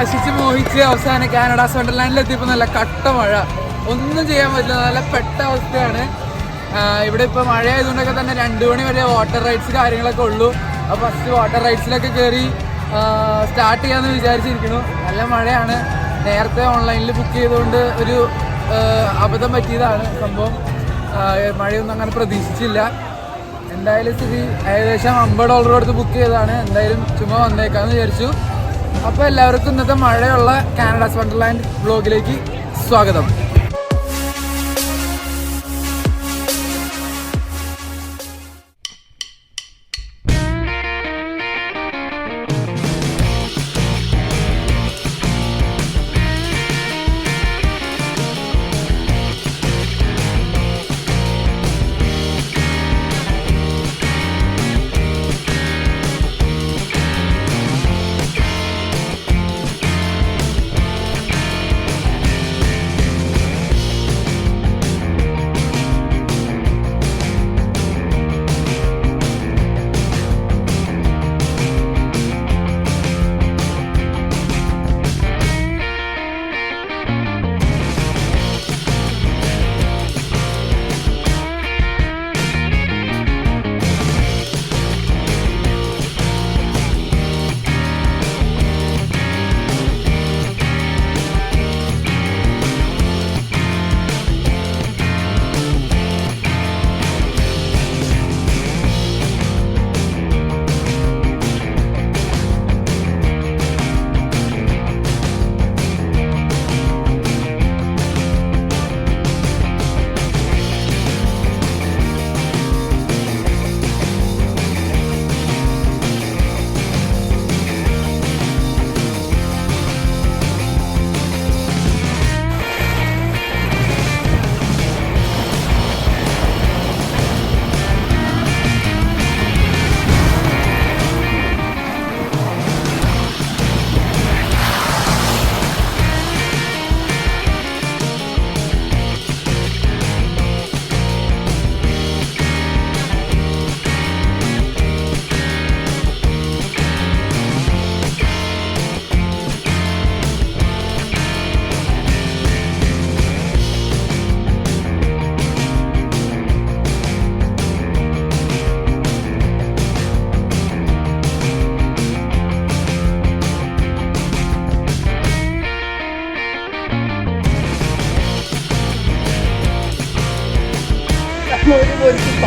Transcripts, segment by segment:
ആശിച്ച് മോഹിച്ച് അവസാനം കാനഡാസ് വണ്ടർലാൻഡിൽ എത്തിയപ്പോൾ നല്ല കട്ട മഴ, ഒന്നും ചെയ്യാൻ പറ്റില്ല, നല്ല പെട്ട അവസ്ഥയാണ്. ഇവിടെ ഇപ്പോൾ മഴ ആയതുകൊണ്ടൊക്കെ തന്നെ 2 മണി വരെ വാട്ടർ റൈഡ്സ് കാര്യങ്ങളൊക്കെ ഉള്ളൂ. അപ്പോൾ ഫസ്റ്റ് വാട്ടർ റൈഡ്സിലൊക്കെ കയറി സ്റ്റാർട്ട് ചെയ്യാമെന്ന് വിചാരിച്ചിരിക്കുന്നു. നല്ല മഴയാണ്. നേരത്തെ ഓൺലൈനിൽ ബുക്ക് ചെയ്തുകൊണ്ട് ഒരു അബദ്ധം പറ്റിയതാണ് സംഭവം. മഴയൊന്നും അങ്ങനെ പ്രതീക്ഷിച്ചില്ല. എന്തായാലും സ്ഥിതി ഏകദേശം $50 കൊടുത്ത് ബുക്ക് ചെയ്തതാണ്. എന്തായാലും ചുമ്മാ വന്നേക്കാമെന്ന് വിചാരിച്ചു. അപ്പോൾ എല്ലാവർക്കും ഇന്നത്തെ മഴയുള്ള കാനഡാസ് വണ്ടർലാൻഡ് വ്ലോഗിലേക്ക് സ്വാഗതം.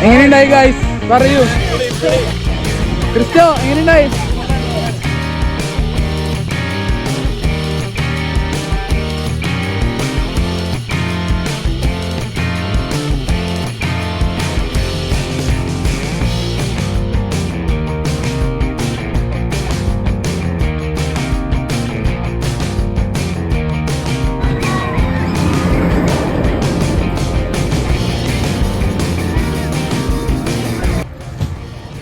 എങ്ങനെയുണ്ടായി ഗൈസ് പറയൂ. ക്രിസ്റ്റോ എങ്ങനെയുണ്ടായി?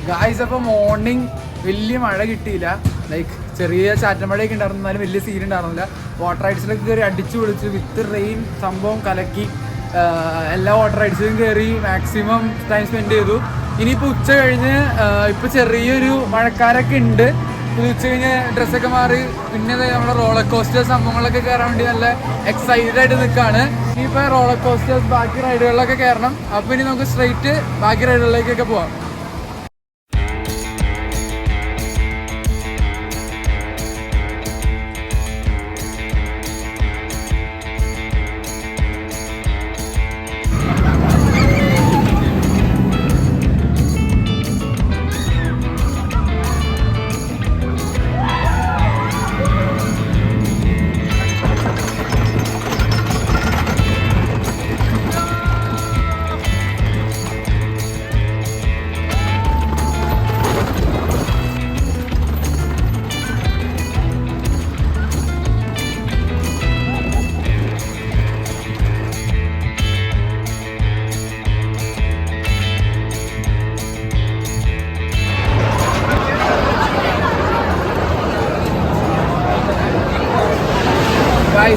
ഗായ്സ് അപ്പോൾ മോർണിംഗ് വലിയ മഴ കിട്ടിയില്ല, ലൈക്ക് ചെറിയ ചാറ്റമഴയൊക്കെ ഉണ്ടായിരുന്നു, എന്നാലും വലിയ സീൻ ഉണ്ടായിരുന്നില്ല. വാട്ടർ റൈഡ്സിലൊക്കെ കയറി അടിച്ചു പൊളിച്ച് വിത്ത് റെയിൻ സംഭവം കലക്കി. എല്ലാ വാട്ടർ റൈഡ്സിലും കയറി മാക്സിമം ടൈം സ്പെൻഡ് ചെയ്തു. ഇനിയിപ്പോൾ ഉച്ച കഴിഞ്ഞ് ഇപ്പോൾ ചെറിയൊരു മഴക്കാരൊക്കെ ഉണ്ട്. ഉച്ച കഴിഞ്ഞ് ഡ്രസ്സൊക്കെ മാറി പിന്നെ നമ്മുടെ റോളർ കോസ്റ്റേഴ്സ് സംഭവങ്ങളൊക്കെ കയറാൻ വേണ്ടി നല്ല എക്സൈറ്റഡ് ആയിട്ട് നിൽക്കുകയാണ്. ഇനിയിപ്പോൾ റോളർ കോസ്റ്റേഴ്സ് ബാക്കി റൈഡുകളിലൊക്കെ കയറണം. അപ്പോൾ ഇനി നമുക്ക് സ്ട്രെയിറ്റ് ബാക്കി റൈഡുകളിലേക്കൊക്കെ പോവാം.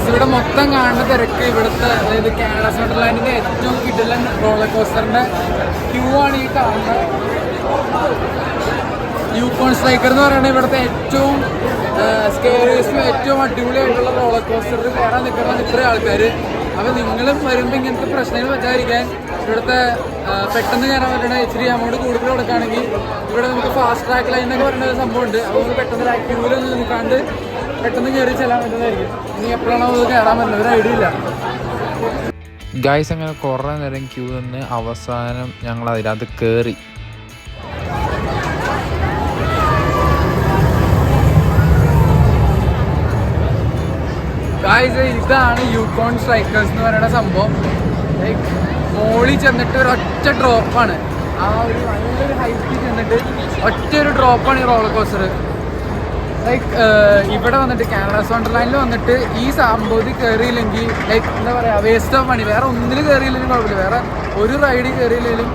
ഇവിടെ മൊത്തം കാണുന്ന തിരക്ക് ഇവിടുത്തെ, അതായത് കാനഡാസ് വണ്ടർലാൻഡിന്റെ ഏറ്റവും കിടിലൻ റോളർ കോസ്റ്ററിന്റെ ക്യൂ ആണ് ഈ കാണുന്നത്. യൂക്കോൺ സ്ട്രൈക്കർ എന്ന് പറയുന്നത് ഇവിടുത്തെ ഏറ്റവും സ്കേറിയസ്റ്റും ഏറ്റവും അടിപൊളിയായിട്ടുള്ള റോളർ കോസ്റ്ററിൽ കയറാൻ നിൽക്കുന്ന ഇത്രയും ആൾക്കാർ. അപ്പോൾ നിങ്ങളും വരുമ്പോൾ ഇങ്ങനത്തെ പ്രശ്നങ്ങൾ പറ്റാതിരിക്കാൻ ഇവിടുത്തെ പെട്ടെന്ന് കയറാൻ പറ്റണ ഇച്ചിരി എമൗണ്ട് കൂടുതൽ കൊടുക്കുകയാണെങ്കിൽ ഇവിടെ നമുക്ക് ഫാസ്റ്റ് ട്രാക്ക് ലൈൻ എന്നൊക്കെ പറയുന്ന ഒരു സംഭവമുണ്ട്. അപ്പോൾ നമുക്ക് പെട്ടെന്ന് ക്യൂവിലൊന്നും നിൽക്കാണ്ട് പെട്ടെന്ന് കയറി ചെല്ലാൻ പറ്റുന്നതായിരിക്കും. ഇനി എപ്പോഴാണോ അത് കയറാൻ പറ്റുന്നത് ഒരു ഐഡിയ ഇല്ല. ഗൈസ് അങ്ങനെ കുറേ നേരം ക്യൂ നിന്ന് അവസാനം ഞങ്ങൾ അതിനകത്ത് കയറി. ഗൈസ് ഇതാണ് യൂക്കോൺ സ്ട്രൈക്കേഴ്സ് എന്ന് പറയുന്ന സംഭവം. ലൈക്ക് മോളിൽ ചെന്നിട്ട് ഒരു ഒറ്റ ഡ്രോപ്പാണ്. ആ ഒരു നല്ലൊരു ഹൈറ്റിൽ ചെന്നിട്ട് ഒറ്റ ഒരു ഡ്രോപ്പാണ് ഈ റോളർ കോസ്റ്റർ. ലൈക്ക് ഇവിടെ വന്നിട്ട് കാനഡാസ് വണ്ടർലാൻഡിൽ വന്നിട്ട് ഈ സംഭവത്തിൽ കയറിയില്ലെങ്കിൽ ലൈക്ക് എന്താ പറയുക, വേസ്റ്റ് ഓഫ് മണി. വേറെ ഒന്നിലും കയറിയില്ലെങ്കിലും കുഴപ്പമില്ല, വേറെ ഒരു റൈഡിൽ കയറിയില്ലെങ്കിലും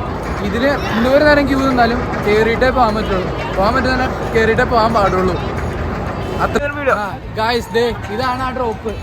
ഇതിൽ ഇന്നൊരു നേരം ക്യൂ നിന്നാലും കയറിയിട്ടേ പോകാൻ പറ്റുള്ളൂ. പോകാൻ പറ്റുന്ന കയറിയിട്ടേ പോകാൻ പാടുള്ളൂ. അത്ര ഗായ്സ് ദേ ഇതാണ് ആ ഡ്രോപ്പ്.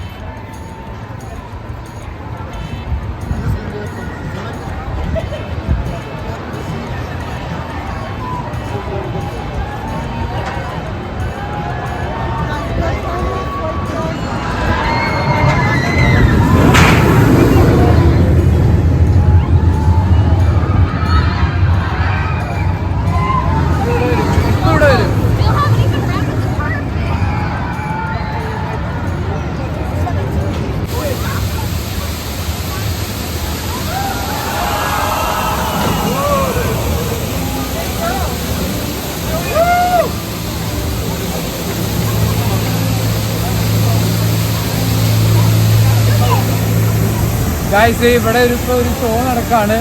ഗായ്സ് ഇവിടെ ഇപ്പോൾ ഒരു ഷോ നടക്കുകയാണ്.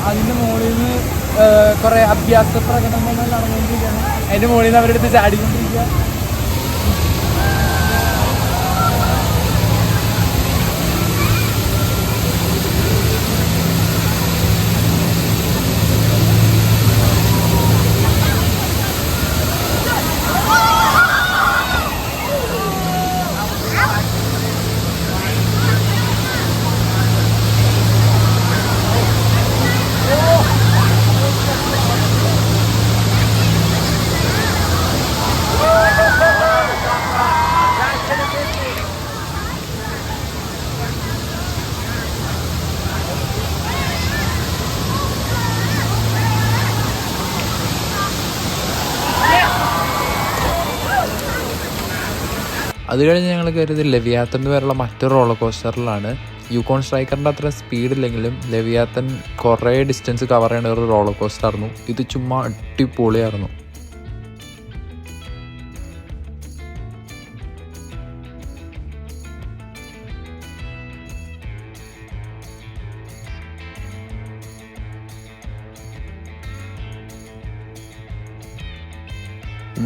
അതിൻ്റെ മുകളിൽ നിന്ന് കുറേ അഭ്യാസ പ്രകടനങ്ങൾ നടന്നുകൊണ്ടിരിക്കുകയാണ്. അതിൻ്റെ മുകളിൽ നിന്ന് അവരെടുത്ത് ചാടിക്കൊണ്ടിരിക്കുക. അത് കഴിഞ്ഞ് ഞങ്ങൾ കയറിയത് ലെവിയാത്തൻ എന്ന് പേരുള്ള മറ്റൊരു റോളർ കോസ്റ്ററിലാണ്. യൂക്കോൺ സ്ട്രൈക്കറിൻ്റെ അത്ര സ്പീഡില്ലെങ്കിലും ലെവിയാത്തൻ കുറേ ഡിസ്റ്റൻസ് കവർ ചെയ്യുന്ന ഒരു റോളർ കോസ്റ്ററായിരുന്നു. ഇത് ചുമ്മാ അടിപൊളിയായിരുന്നു.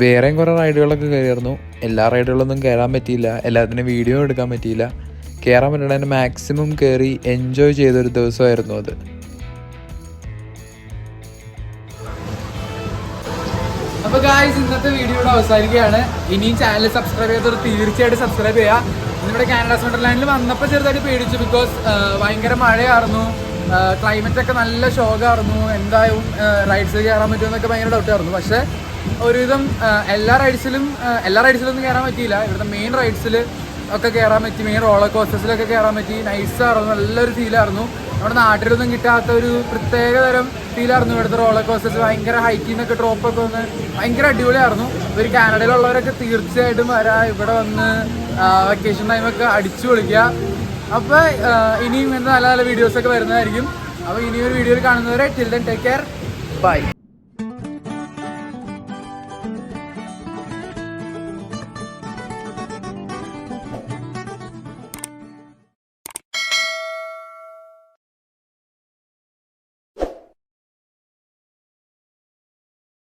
വേറെയും കുറേ റൈഡുകളൊക്കെ കയറിയിരുന്നു. എല്ലാ റൈഡുകളൊന്നും കയറാൻ പറ്റിയില്ല, എല്ലാത്തിനും വീഡിയോ എടുക്കാൻ പറ്റിയില്ല. കയറാൻ പറ്റുന്നതിന് മാക്സിമം കയറി എൻജോയ് ചെയ്തൊരു ദിവസമായിരുന്നു അത്. അപ്പോൾ ഗായ്സ് ഇന്നത്തെ വീഡിയോയുടെ അവസാനിക്കുകയാണ്. ഇനിയും ചാനൽ സബ്സ്ക്രൈബ് ചെയ്തവർ തീർച്ചയായിട്ടും സബ്സ്ക്രൈബ് ചെയ്യുക. ഇന്നിവിടെ കാനഡാസ് വണ്ടർലാൻഡിൽ വന്നപ്പോൾ ചെറുതായിട്ട് പേടിച്ചു. ബിക്കോസ് ഭയങ്കര മഴയായിരുന്നു, ക്ലൈമറ്റൊക്കെ നല്ല ഷോക്കായിരുന്നു. എന്തായാലും റൈഡ്സ് കയറാൻ പറ്റുമെന്നൊക്കെ ഭയങ്കര ഡൗട്ടായിരുന്നു. പക്ഷേ ഒരുവിധം എല്ലാ റൈഡ്സിലൊന്നും കയറാൻ പറ്റിയില്ല. ഇവിടുത്തെ മെയിൻ റൈഡ്സിൽ ഒക്കെ കയറാൻ പറ്റി, മെയിൻ റോളർ കോസ്റ്റേഴ്സിലൊക്കെ കയറാൻ പറ്റി. നൈസായിരുന്നു, നല്ലൊരു ഫീലായിരുന്നു. നമ്മുടെ നാട്ടിലൊന്നും കിട്ടാത്ത ഒരു പ്രത്യേക തരം ഫീലായിരുന്നു ഇവിടുത്തെ റോളർ കോസ്റ്റേഴ്സ്. ഭയങ്കര ഹൈറ്റിൽ നിന്നൊക്കെ ഡ്രോപ്പൊക്കെ വന്ന് ഭയങ്കര അടിപൊളിയായിരുന്നു. ഒരു കാനഡയിലുള്ളവരൊക്കെ തീർച്ചയായിട്ടും വരാം, ഇവിടെ വന്ന് വെക്കേഷൻ ടൈമൊക്കെ അടിച്ചു പൊളിക്കുക. അപ്പോൾ ഇനിയും നല്ല നല്ല വീഡിയോസൊക്കെ വരുന്നതായിരിക്കും. അപ്പോൾ ഇനിയൊരു വീഡിയോയിൽ കാണുന്നവരെ till then take care, by.